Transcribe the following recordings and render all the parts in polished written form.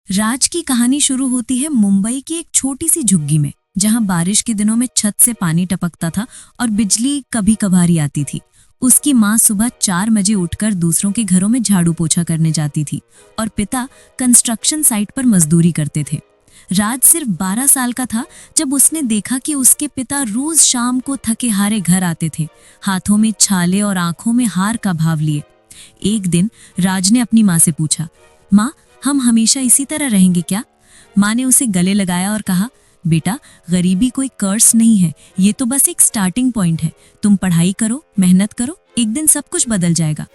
राज की कहानी शुरू होती है मुंबई की एक छोटी सी झुग्गी में, जहां बारिश के दिनों में छत से पानी टपकता था और बिजली कभी कभार आती थी। उसकी माँ सुबह 4 बजे उठकर दूसरों के घरों में झाड़ू पोछा करने जाती थी और पिता कंस्ट्रक्शन साइट पर मजदूरी करते थे। राज सिर्फ 12 साल का था जब उसने देखा कि उसके पिता रोज शाम को थके हारे घर आते थे, हाथों में छाले और आंखों में हार का भाव लिए। एक दिन राज ने अपनी माँ से पूछा, माँ, हम हमेशा इसी तरह रहेंगे क्या? माँ ने उसे गले लगाया और कहा, बेटा, गरीबी कोई कर्स नहीं है, ये तो बस एक स्टार्टिंग पॉइंट है। तुम पढ़ाई करो, मेहनत करो, एक दिन सब कुछ बदल जाएगा।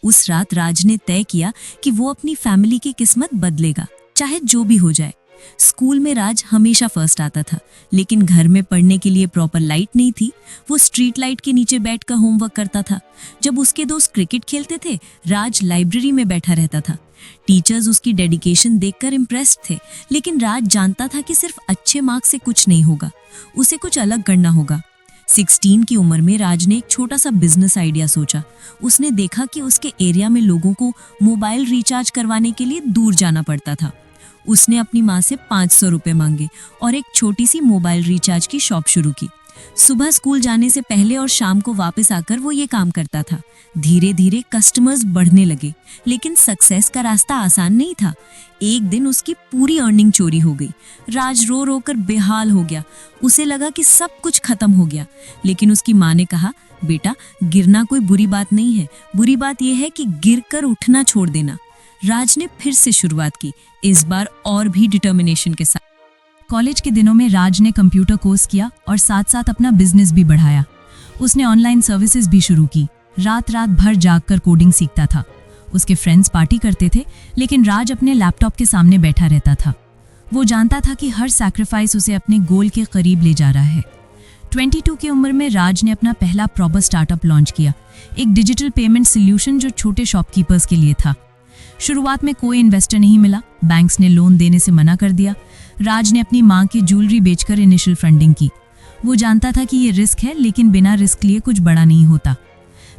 उस रात राज ने तय किया कि वो अपनी फैमिली की किस्मत बदलेगा, चाहे जो भी हो जाए। स्कूल में राज हमेशा फर्स्ट आता था, लेकिन घर में पढ़ने के लिए प्रॉपर लाइट नहीं थी। वो स्ट्रीट लाइट के नीचे बैठकर होमवर्क करता था। जब उसके दोस्त क्रिकेट खेलते थे, राज लाइब्रेरी में बैठा रहता था। टीचर्स उसकी डेडिकेशन देखकर इम्प्रेस्ड थे, लेकिन राज जानता था कि सिर्फ अच्छे मार्क्स से कुछ नहीं होगा, उसे कुछ अलग करना होगा। 16 की उम्र में राज ने एक छोटा सा बिजनेस आइडिया सोचा। उसने देखा कि उसके एरिया में लोगों को मोबाइल रिचार्ज करवाने के लिए दूर जाना पड़ता था। उसने अपनी माँ से 500 रुपए मांगे और एक छोटी सी मोबाइल रिचार्ज की शॉप शुरू की। सुबह स्कूल जाने से पहले और शाम को वापस आकर वो ये काम करता था। धीरे धीरे कस्टमर्स बढ़ने लगे, लेकिन सक्सेस का रास्ता आसान नहीं था। एक दिन उसकी पूरी अर्निंग चोरी हो गई। राज रो रो कर बेहाल हो गया। उसे लगा कि सब कुछ खत्म हो गया, लेकिन उसकी माँ ने कहा, बेटा, गिरना कोई बुरी बात नहीं है, बुरी बात यह है कि गिरकर उठना छोड़ देना। राज ने फिर से शुरुआत की, इस बार और भी डिटर्मिनेशन के साथ। कॉलेज के दिनों में राज ने कंप्यूटर कोर्स किया और साथ साथ अपना बिजनेस भी बढ़ाया। उसने ऑनलाइन सर्विसेज भी शुरू की। रात रात भर जागकर कोडिंग सीखता था। उसके फ्रेंड्स पार्टी करते थे, लेकिन राज अपने लैपटॉप के सामने बैठा रहता था। वो जानता था कि हर सैक्रिफाइस उसे अपने गोल के करीब ले जा रहा है। 22 की उम्र में राज ने अपना पहला प्रॉपर स्टार्टअप लॉन्च किया, एक डिजिटल पेमेंट सोल्यूशन जो छोटे शॉपकीपर्स के लिए था। शुरुआत में कोई इन्वेस्टर नहीं मिला, बैंक्स ने लोन देने से मना कर दिया। राज ने अपनी मां की ज्वेलरी बेचकर इनिशियल फंडिंग की। वो जानता था कि ये रिस्क है, लेकिन बिना रिस्क लिए कुछ बड़ा नहीं होता।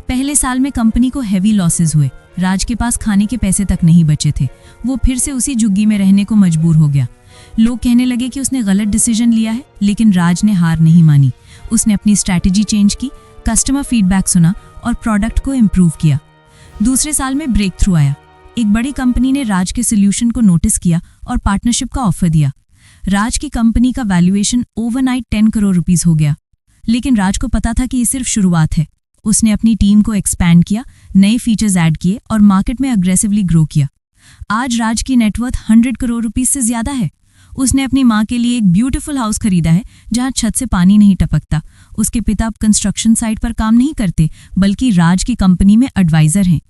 पहले साल में कंपनी को हेवी लॉसेस हुए। राज के पास खाने के पैसे तक नहीं बचे थे। वो फिर से उसी झुग्गी में रहने को मजबूर हो गया। लोग कहने लगे कि उसने गलत डिसीजन लिया है, लेकिन राज ने हार नहीं मानी। उसने अपनी स्ट्रैटेजी चेंज की, कस्टमर फीडबैक सुना और प्रोडक्ट को इम्प्रूव किया। दूसरे साल में ब्रेक थ्रू आया। एक बड़ी कंपनी ने राज के सोल्यूशन को नोटिस किया और पार्टनरशिप का ऑफर दिया। राज की कंपनी का वैल्यूएशन ओवरनाइट 10 करोड़ रुपीस हो गया, लेकिन राज को पता था कि ये सिर्फ शुरुआत है। उसने अपनी टीम को एक्सपैंड किया, नए फीचर्स ऐड किए और मार्केट में अग्रेसिवली ग्रो किया। आज राज की नेटवर्थ 100 करोड़ रुपीस से ज्यादा है। उसने अपनी माँ के लिए एक ब्यूटीफुल हाउस खरीदा है, जहाँ छत से पानी नहीं टपकता। उसके पिता अब कंस्ट्रक्शन साइट पर काम नहीं करते, बल्कि राज की कंपनी में एडवाइजर हैं।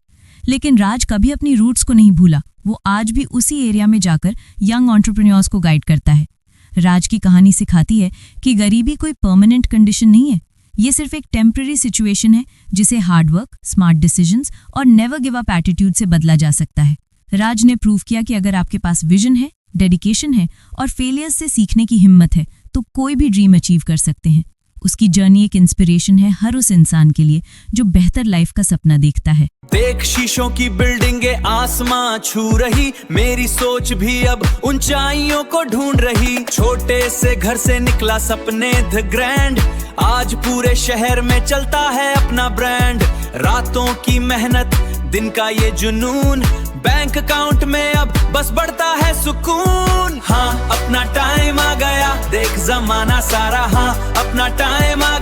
लेकिन राज कभी अपनी रूट्स को नहीं भूला। वो आज भी उसी एरिया में जाकर यंग एंटरप्रेन्योर्स को गाइड करता है। राज की कहानी सिखाती है कि गरीबी कोई परमानेंट कंडीशन नहीं है, ये सिर्फ एक टेम्पररी सिचुएशन है जिसे हार्डवर्क, स्मार्ट डिसीजंस और नेवर गिव अप एटीट्यूड से बदला जा सकता है। राज ने प्रूव किया कि अगर आपके पास विजन है, डेडिकेशन है और फेलियर्स से सीखने की हिम्मत है, तो कोई भी ड्रीम अचीव कर सकते हैं। उसकी जर्नी एक इंस्पिरेशन है हर उस इंसान के लिए जो बेहतर लाइफ का सपना देखता है। देख शीशों की बिल्डिंगे आसमां छू रही, मेरी सोच भी अब ऊंचाइयों को ढूंढ रही। छोटे से घर से निकला सपने द ग्रैंड, आज पूरे शहर में चलता है अपना ब्रांड। रातों की मेहनत, दिन का ये जुनून, बैंक अकाउंट में अब बस बढ़ता है सुकून। हाँ, अपना टाइम आ गया, देख जमाना सारा, हाँ अपना टाइम आ